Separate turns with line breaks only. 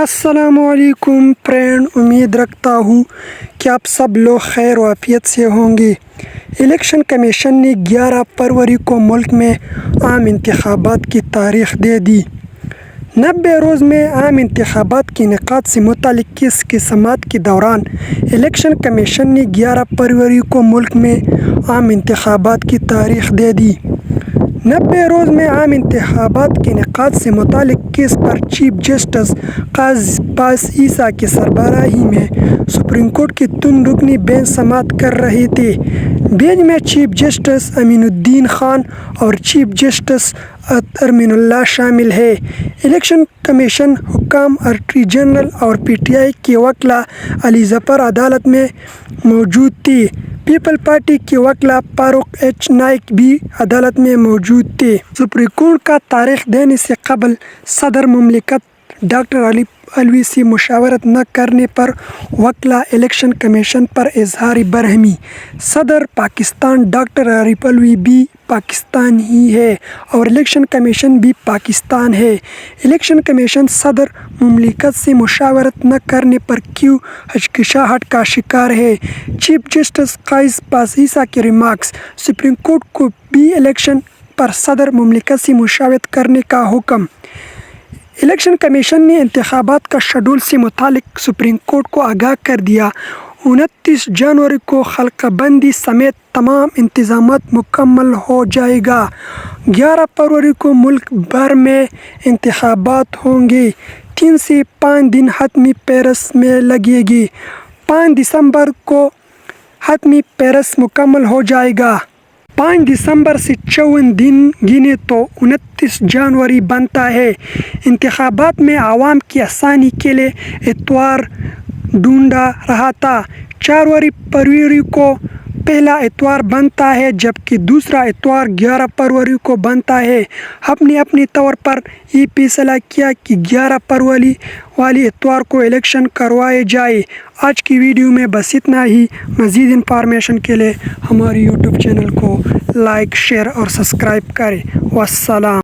السلام علیکم فرینڈ، امید رکھتا ہوں کہ آپ سب لوگ خیر و عافیت سے ہوں گے۔ الیکشن کمیشن نے 11 فروری کو ملک میں عام انتخابات کی تاریخ دے دی۔ 90 روز میں عام انتخابات کے انعقاد سے متعلق کیس کی سماعت کے دوران الیکشن کمیشن نے 11 فروری کو ملک میں عام انتخابات کی تاریخ دے دی۔ 90 روز میں عام انتخابات کے انعقاد سے متعلق کیس پر چیف جسٹس قاضی پاس عیسیٰ کی سربراہی میں سپریم کورٹ کے 3 رکنی بینچ سماعت کر رہے تھے۔ بینچ میں چیف جسٹس امین الدین خان اور چیف جسٹس ارمین اللہ شامل ہیں۔ الیکشن کمیشن حکام، اٹارنی جنرل اور پی ٹی آئی کے وکلاء علی ظفر عدالت میں موجود تھے۔ پیپل پارٹی کے وکلاء فاروق ایچ نائک بھی عدالت میں موجود تھے۔ سپریم کورٹ کا تاریخ دینے سے قبل صدر مملکت ڈاکٹر علوی سے مشاورت نہ کرنے پر وکلاء الیکشن کمیشن پر اظہار برہمی۔ صدر پاکستان ڈاکٹر عارف علوی بھی پاکستان ہی ہے اور الیکشن کمیشن بھی پاکستان ہے۔ الیکشن کمیشن صدر مملکت سے مشاورت نہ کرنے پر کیوں ہچکچاہٹ کا شکار ہے؟ چیف جسٹس قاضی پاس عیسیٰ کے ریمارکس۔ سپریم کورٹ کو بھی الیکشن پر صدر مملکت سے مشاورت کرنے کا حکم۔ الیکشن کمیشن نے انتخابات کا شیڈول سے متعلق سپریم کورٹ کو آگاہ کر دیا۔ 29 جنوری کو حلقہ بندی سمیت تمام انتظامات مکمل ہو جائے گا۔ 11 فروری کو ملک بھر میں انتخابات ہوں گے۔ 3 سے 5 دن حتمی پیرس میں لگے گی۔ 5 دسمبر کو حتمی پیرس مکمل ہو جائے گا۔ 5 دسمبر سے 54 دن گنے تو 29 جنوری بنتا ہے۔ انتخابات میں عوام کی آسانی کے لیے اتوار ڈھونڈا رہا تھا۔ 4 فروری کو پہلا اتوار بنتا ہے جبکہ دوسرا اتوار 11 فروری کو بنتا ہے۔ ہم نے اپنے طور پر یہ فیصلہ کیا کہ 11 فروری والے اتوار کو الیکشن کروائے جائے۔ آج کی ویڈیو میں بس اتنا ہی۔ مزید انفارمیشن کے لیے ہماری یوٹیوب چینل کو لائک، شیئر اور سبسکرائب کریں۔ والسلام۔